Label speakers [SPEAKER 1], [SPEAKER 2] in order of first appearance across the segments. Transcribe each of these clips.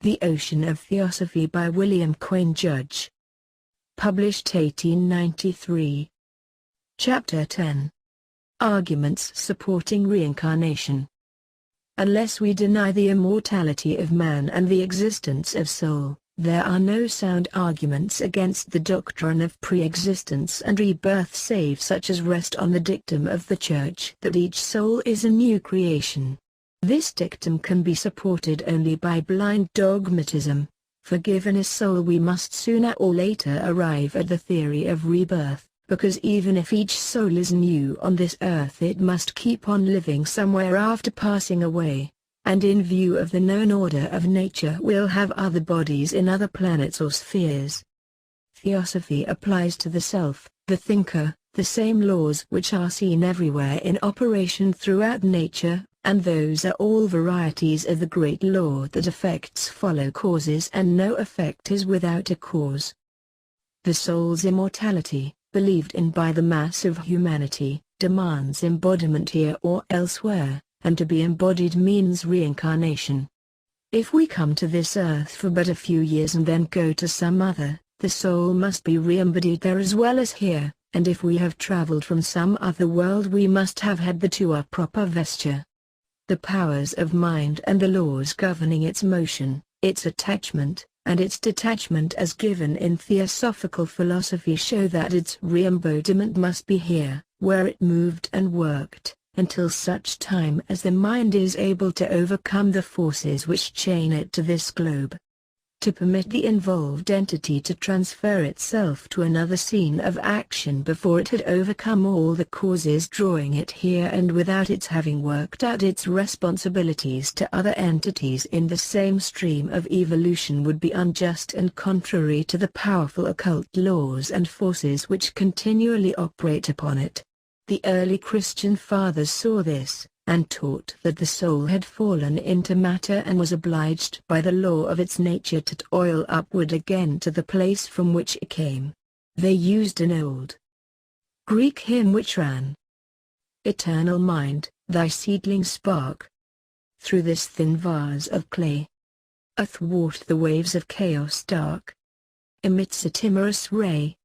[SPEAKER 1] The Ocean of Theosophy by William Quan Judge. Published 1893. Chapter 10. Arguments supporting reincarnation. Unless we deny the immortality of man and the existence of soul, there are no sound arguments against the doctrine of pre-existence and rebirth save such as rest on the dictum of the Church that each soul is a new creation. This dictum can be supported only by blind dogmatism, for given a soul we must sooner or later arrive at the theory of rebirth, because even if each soul is new on this earth it must keep on living somewhere after passing away, and in view of the known order of nature will have other bodies in other planets or spheres. Theosophy applies to the self, the thinker, the same laws which are seen everywhere in operation throughout nature, and those are all varieties of the great law that effects follow causes and no effect is without a cause. The soul's immortality, believed in by the mass of humanity, demands embodiment here or elsewhere, and to be embodied means reincarnation. If we come to this earth for but a few years and then go to some other, the soul must be re-embodied there as well as here, and if we have traveled from some other world we must have had to our proper vesture. The powers of mind and the laws governing its motion, its attachment, and its detachment as given in theosophical philosophy show that its re-embodiment must be here, where it moved and worked, until such time as the mind is able to overcome the forces which chain it to this globe. To permit the involved entity to transfer itself to another scene of action before it had overcome all the causes drawing it here and without its having worked out its responsibilities to other entities in the same stream of evolution would be unjust and contrary to the powerful occult laws and forces which continually operate upon it. The early Christian fathers saw this, and taught that the soul had fallen into matter and was obliged by the law of its nature to toil upward again to the place from which it came. They used an old Greek hymn which ran, "Eternal mind, thy seedling spark, through this thin vase of clay, athwart the waves of chaos dark, emits a timorous ray.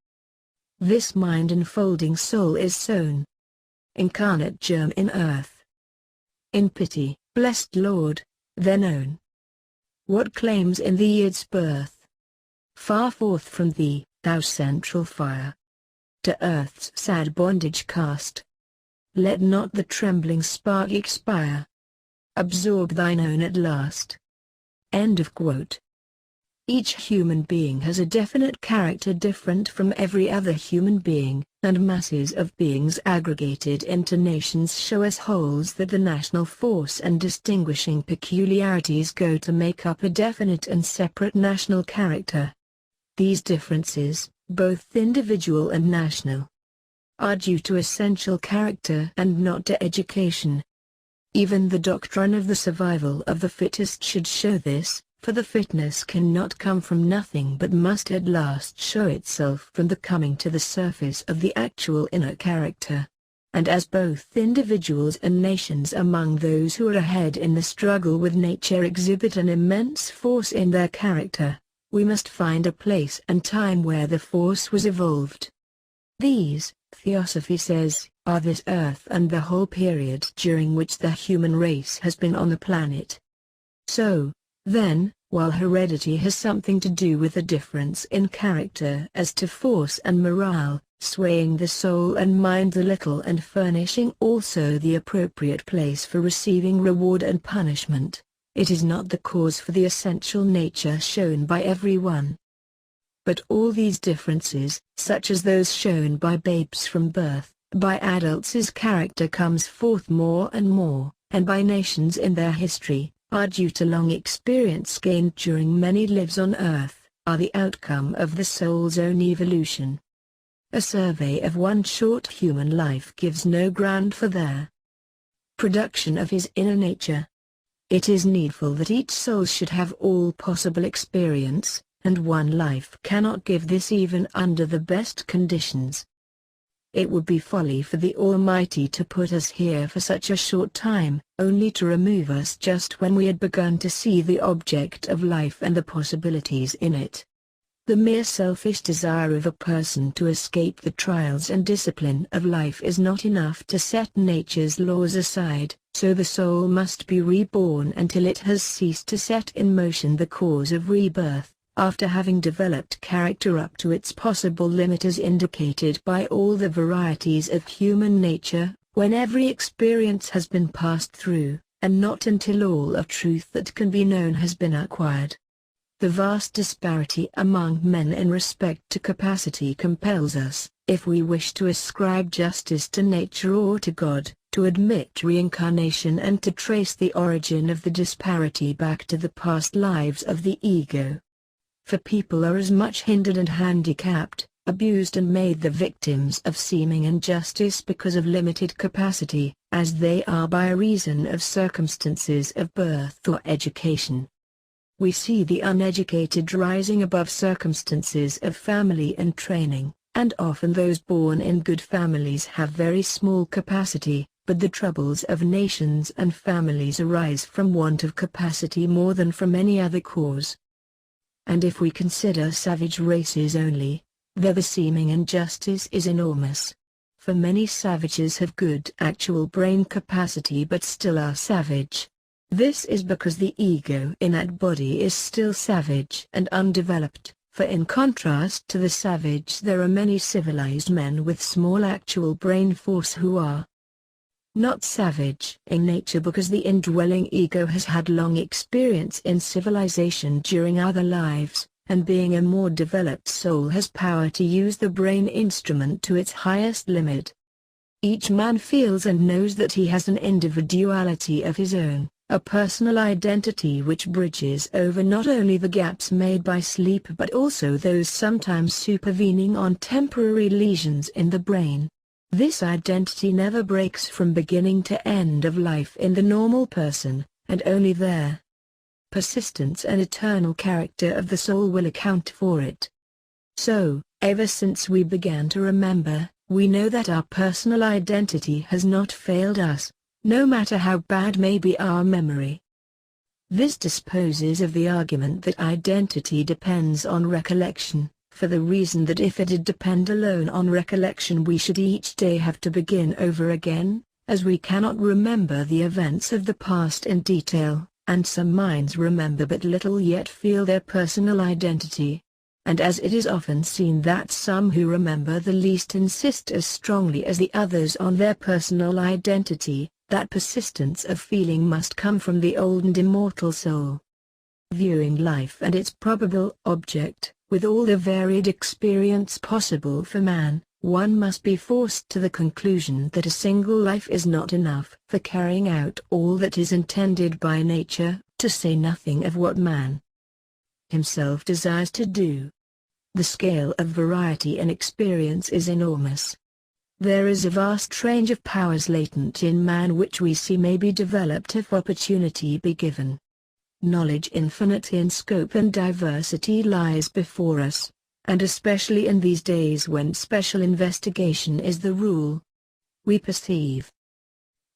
[SPEAKER 1] This mind-enfolding soul is sown, incarnate germ in earth. In pity, blessed Lord, then own what claims in thee its birth. Far forth from thee, thou central fire, to earth's sad bondage cast. Let not the trembling spark expire. Absorb thine own at last." End of quote. Each human being has a definite character different from every other human being, and masses of beings aggregated into nations show as wholes that the national force and distinguishing peculiarities go to make up a definite and separate national character. These differences, both individual and national, are due to essential character and not to education. Even the doctrine of the survival of the fittest should show this, for the fitness cannot come from nothing but must at last show itself from the coming to the surface of the actual inner character. And as both individuals and nations among those who are ahead in the struggle with nature exhibit an immense force in their character, we must find a place and time where the force was evolved. These, Theosophy says, are this earth and the whole period during which the human race has been on the planet. So, then, while heredity has something to do with the difference in character as to force and morale, swaying the soul and mind a little and furnishing also the appropriate place for receiving reward and punishment, it is not the cause for the essential nature shown by everyone. But all these differences, such as those shown by babes from birth, by adults' character comes forth more and more, and by nations in their history, are due to long experience gained during many lives on earth, are the outcome of the soul's own evolution. A survey of one short human life gives no ground for their production of his inner nature. It is needful that each soul should have all possible experience, and one life cannot give this even under the best conditions. It would be folly for the Almighty to put us here for such a short time, only to remove us just when we had begun to see the object of life and the possibilities in it. The mere selfish desire of a person to escape the trials and discipline of life is not enough to set nature's laws aside, so the soul must be reborn until it has ceased to set in motion the cause of rebirth, after having developed character up to its possible limit as indicated by all the varieties of human nature, when every experience has been passed through, and not until all of truth that can be known has been acquired. The vast disparity among men in respect to capacity compels us, if we wish to ascribe justice to nature or to God, to admit reincarnation and to trace the origin of the disparity back to the past lives of the ego. For people are as much hindered and handicapped, abused and made the victims of seeming injustice because of limited capacity, as they are by reason of circumstances of birth or education. We see the uneducated rising above circumstances of family and training, and often those born in good families have very small capacity, but the troubles of nations and families arise from want of capacity more than from any other cause. And if we consider savage races only, there the seeming injustice is enormous. For many savages have good actual brain capacity but still are savage. This is because the ego in that body is still savage and undeveloped, for in contrast to the savage there are many civilized men with small actual brain force who are not savage in nature because the indwelling ego has had long experience in civilization during other lives, and being a more developed soul has power to use the brain instrument to its highest limit. Each man feels and knows that he has an individuality of his own, a personal identity which bridges over not only the gaps made by sleep but also those sometimes supervening on temporary lesions in the brain. This identity never breaks from beginning to end of life in the normal person, and only their persistence and eternal character of the soul will account for it. So, ever since we began to remember, we know that our personal identity has not failed us, no matter how bad may be our memory. This disposes of the argument that identity depends on recollection, for the reason that if it did depend alone on recollection we should each day have to begin over again, as we cannot remember the events of the past in detail, and some minds remember but little yet feel their personal identity. And as it is often seen that some who remember the least insist as strongly as the others on their personal identity, that persistence of feeling must come from the old and immortal soul. Viewing life and its probable object, with all the varied experience possible for man, one must be forced to the conclusion that a single life is not enough for carrying out all that is intended by nature, to say nothing of what man himself desires to do. The scale of variety and experience is enormous. There is a vast range of powers latent in man which we see may be developed if opportunity be given. Knowledge infinite in scope and diversity lies before us, and especially in these days when special investigation is the rule. We perceive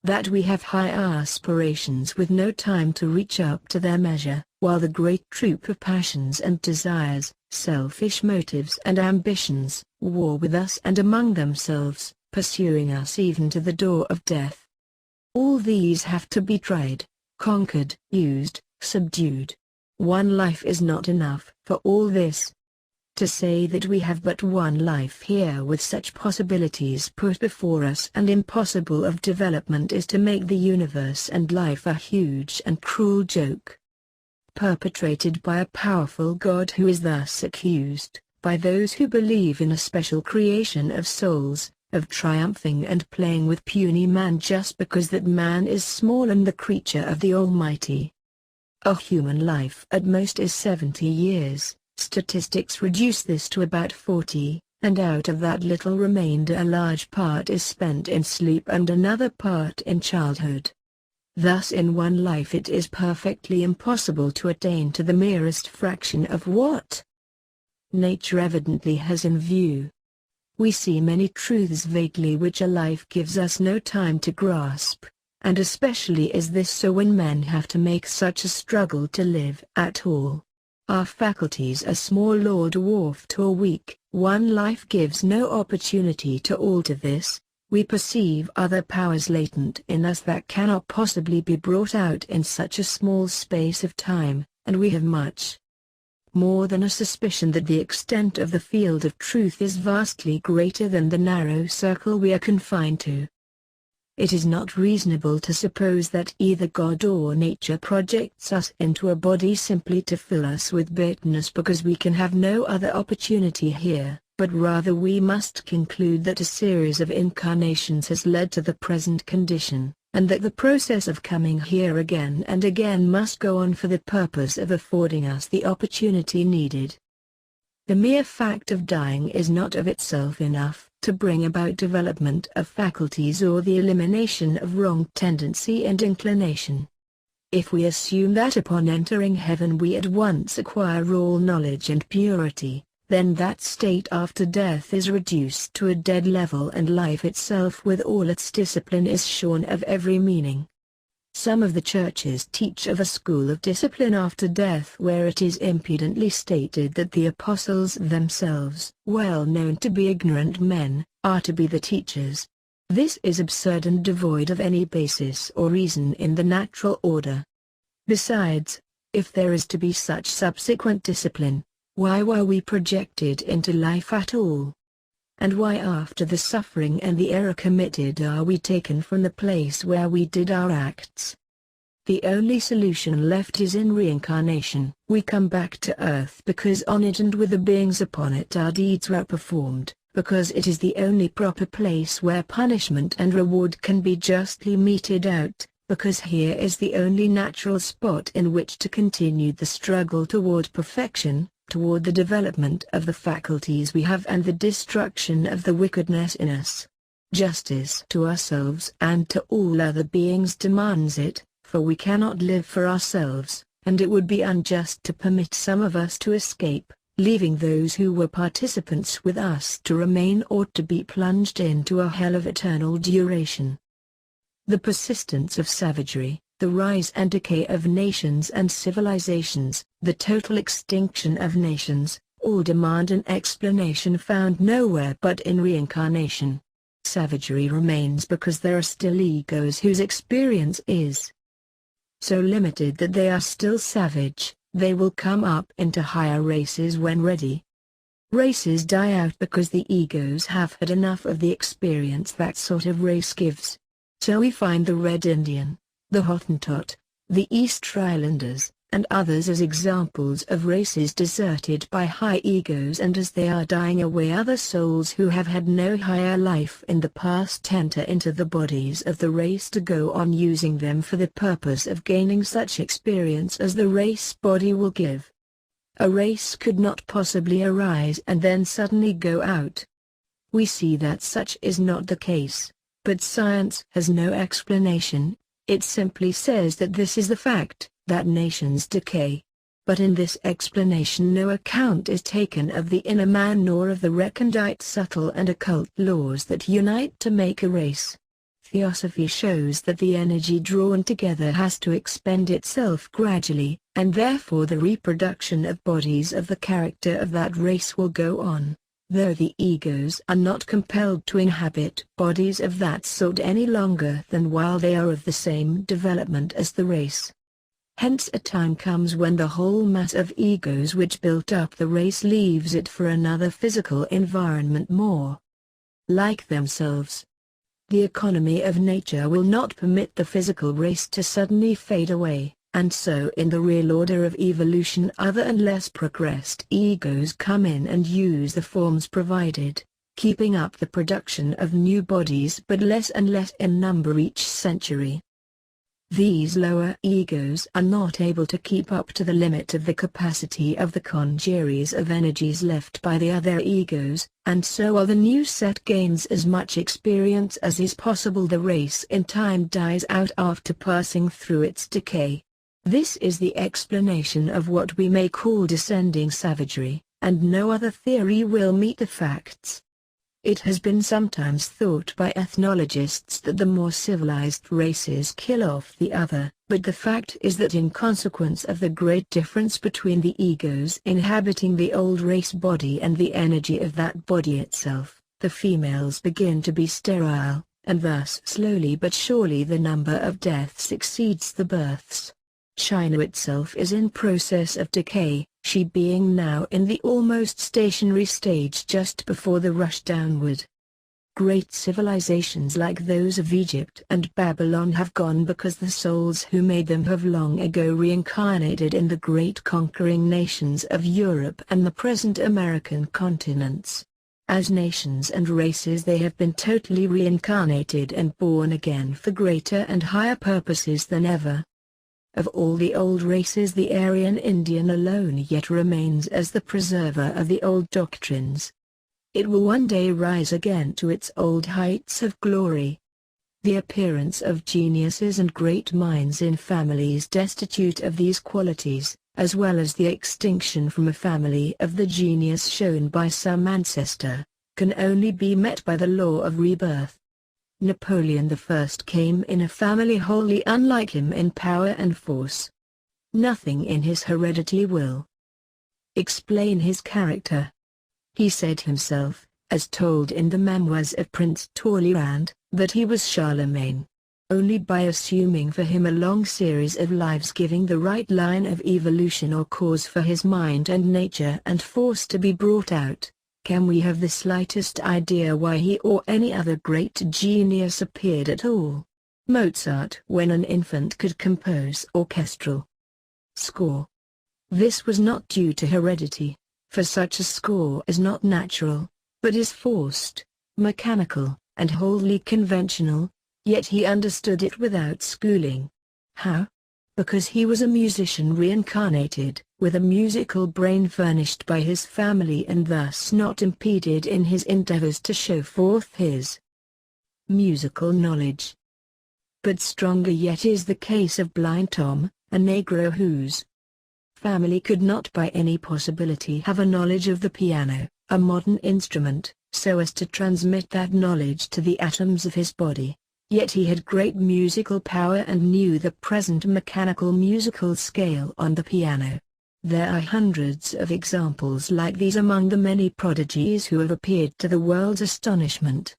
[SPEAKER 1] that we have high aspirations with no time to reach up to their measure, while the great troop of passions and desires, selfish motives and ambitions, war with us and among themselves, pursuing us even to the door of death. All these have to be tried, conquered, used, subdued. One life is not enough for all this. To say that we have but one life here with such possibilities put before us and impossible of development is to make the universe and life a huge and cruel joke, perpetrated by a powerful God who is thus accused, by those who believe in a special creation of souls, of triumphing and playing with puny man just because that man is small and the creature of the Almighty. A human life at most is 70 years. Statistics reduce this to about 40, and out of that little remainder a large part is spent in sleep and another part in childhood. Thus in one life it is perfectly impossible to attain to the merest fraction of what nature evidently has in view. we see many truths vaguely which a life gives us no time to grasp, and especially is this so when men have to make such a struggle to live at all. Our faculties are small or dwarfed or weak. One life gives no opportunity to alter this. We perceive other powers latent in us that cannot possibly be brought out in such a small space of time, and we have much more than a suspicion that the extent of the field of truth is vastly greater than the narrow circle we are confined to. It is not reasonable to suppose that either God or nature projects us into a body simply to fill us with bitterness because we can have no other opportunity here, but rather we must conclude that a series of incarnations has led to the present condition, and that the process of coming here again and again must go on for the purpose of affording us the opportunity needed. The mere fact of dying is not of itself enough to bring about development of faculties or the elimination of wrong tendency and inclination. If we assume that upon entering heaven we at once acquire all knowledge and purity, then that state after death is reduced to a dead level and life itself with all its discipline is shorn of every meaning. Some of the churches teach of a school of discipline after death where it is impudently stated that the apostles themselves, well known to be ignorant men, are to be the teachers. This is absurd and devoid of any basis or reason in the natural order. Besides, if there is to be such subsequent discipline, why were we projected into life at all? And why after the suffering and the error committed are we taken from the place where we did our acts? The only solution left is in reincarnation. We come back to earth because on it and with the beings upon it our deeds were performed, because it is the only proper place where punishment and reward can be justly meted out, because here is the only natural spot in which to continue the struggle toward perfection, toward the development of the faculties we have and the destruction of the wickedness in us. Justice to ourselves and to all other beings demands it, for we cannot live for ourselves, and it would be unjust to permit some of us to escape, leaving those who were participants with us to remain or to be plunged into a hell of eternal duration. The persistence of savagery, the rise and decay of nations and civilizations, the total extinction of nations, all demand an explanation found nowhere but in reincarnation. Savagery remains because there are still egos whose experience is so limited that they are still savage. They will come up into higher races when ready. Races die out because the egos have had enough of the experience that sort of race gives. So we find the Red Indian, the Hottentot, the East Trilanders, and others as examples of races deserted by high egos, and as they are dying away other souls who have had no higher life in the past enter into the bodies of the race to go on using them for the purpose of gaining such experience as the race body will give. A race could not possibly arise and then suddenly go out. We see that such is not the case, but science has no explanation. It simply says that this is the fact, that nations decay. But in this explanation no account is taken of the inner man nor of the recondite subtle and occult laws that unite to make a race. Theosophy shows that the energy drawn together has to expend itself gradually, and therefore the reproduction of bodies of the character of that race will go on, though the egos are not compelled to inhabit bodies of that sort any longer than while they are of the same development as the race. Hence a time comes when the whole mass of egos which built up the race leaves it for another physical environment more like themselves. The economy of nature will not permit the physical race to suddenly fade away, and so in the real order of evolution other and less progressed egos come in and use the forms provided, keeping up the production of new bodies but less and less in number each century. These lower egos are not able to keep up to the limit of the capacity of the congeries of energies left by the other egos, and so while the new set gains as much experience as is possible the race in time dies out after passing through its decay. This is the explanation of what we may call descending savagery, and no other theory will meet the facts. It has been sometimes thought by ethnologists that the more civilized races kill off the other, but the fact is that in consequence of the great difference between the egos inhabiting the old race body and the energy of that body itself, the females begin to be sterile, and thus slowly but surely the number of deaths exceeds the births. China itself is in process of decay, she being now in the almost stationary stage just before the rush downward. Great civilizations like those of Egypt and Babylon have gone because the souls who made them have long ago reincarnated in the great conquering nations of Europe and the present American continents. As nations and races they have been totally reincarnated and born again for greater and higher purposes than ever. Of all the old races the Aryan Indian alone yet remains as the preserver of the old doctrines. It will one day rise again to its old heights of glory. The appearance of geniuses and great minds in families destitute of these qualities, as well as the extinction from a family of the genius shown by some ancestor, can only be met by the law of rebirth. Napoleon I came in a family wholly unlike him in power and force. Nothing in his heredity will explain his character. He said himself, as told in the memoirs of Prince Talleyrand, that he was Charlemagne. Only by assuming for him a long series of lives giving the right line of evolution or cause for his mind and nature and force to be brought out, can we have the slightest idea why he or any other great genius appeared at all. Mozart when an infant could compose orchestral score. This was not due to heredity, for such a score is not natural, but is forced, mechanical, and wholly conventional, yet he understood it without schooling. How? Because he was a musician reincarnated, with a musical brain furnished by his family and thus not impeded in his endeavors to show forth his musical knowledge. But stronger yet is the case of Blind Tom, a Negro whose family could not by any possibility have a knowledge of the piano, a modern instrument, so as to transmit that knowledge to the atoms of his body. Yet he had great musical power and knew the present mechanical musical scale on the piano. There are hundreds of examples like these among the many prodigies who have appeared to the world's astonishment.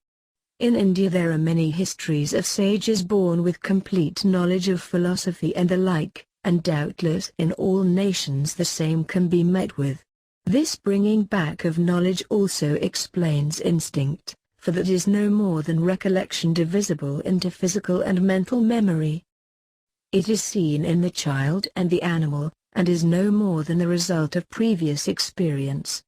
[SPEAKER 1] In India there are many histories of sages born with complete knowledge of philosophy and the like, and doubtless in all nations the same can be met with. This bringing back of knowledge also explains instinct, for that is no more than recollection divisible into physical and mental memory. It is seen in the child and the animal, and is no more than the result of previous experience.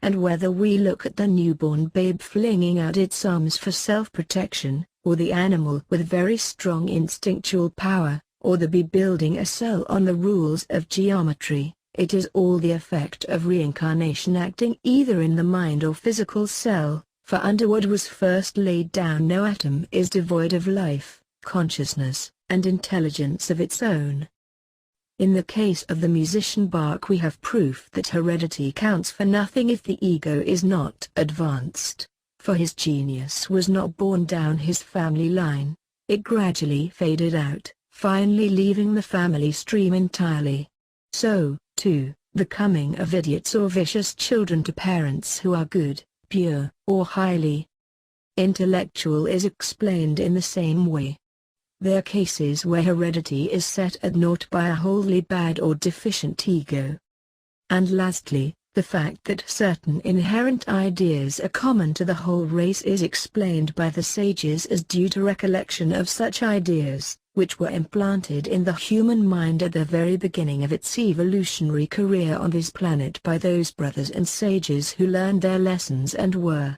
[SPEAKER 1] And whether we look at the newborn babe flinging out its arms for self-protection, or the animal with very strong instinctual power, or the bee building a cell on the rules of geometry, it is all the effect of reincarnation acting either in the mind or physical cell. For under what was first laid down no atom is devoid of life, consciousness, and intelligence of its own. In the case of the musician Bach we have proof that heredity counts for nothing if the ego is not advanced, for his genius was not born down his family line, it gradually faded out, finally leaving the family stream entirely. So, too, the coming of idiots or vicious children to parents who are good, pure, or highly intellectual is explained in the same way. There are cases where heredity is set at naught by a wholly bad or deficient ego. And lastly, the fact that certain inherent ideas are common to the whole race is explained by the sages as due to recollection of such ideas, which were implanted in the human mind at the very beginning of its evolutionary career on this planet by those brothers and sages who learned their lessons and were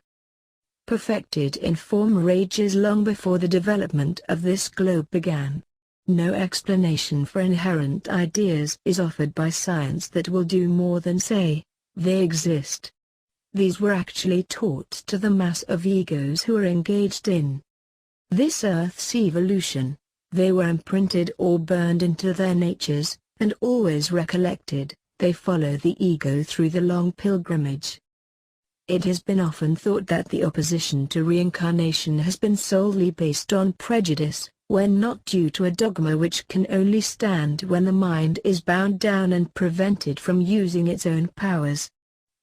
[SPEAKER 1] perfected in former ages long before the development of this globe began. No explanation for inherent ideas is offered by science that will do more than say, they exist. These were actually taught to the mass of egos who are engaged in this Earth's evolution. They were imprinted or burned into their natures, and always recollected. They follow the ego through the long pilgrimage. It has been often thought that the opposition to reincarnation has been solely based on prejudice, when not due to a dogma which can only stand when the mind is bound down and prevented from using its own powers.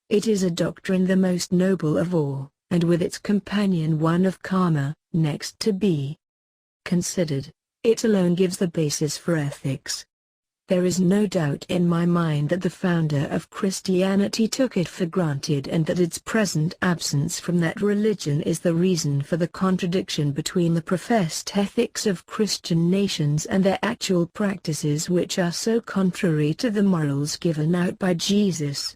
[SPEAKER 1] It is a doctrine the most noble of all, and with its companion one of karma, next to be considered. It alone gives the basis for ethics. There is no doubt in my mind that the founder of Christianity took it for granted and that its present absence from that religion is the reason for the contradiction between the professed ethics of Christian nations and their actual practices, which are so contrary to the morals given out by Jesus.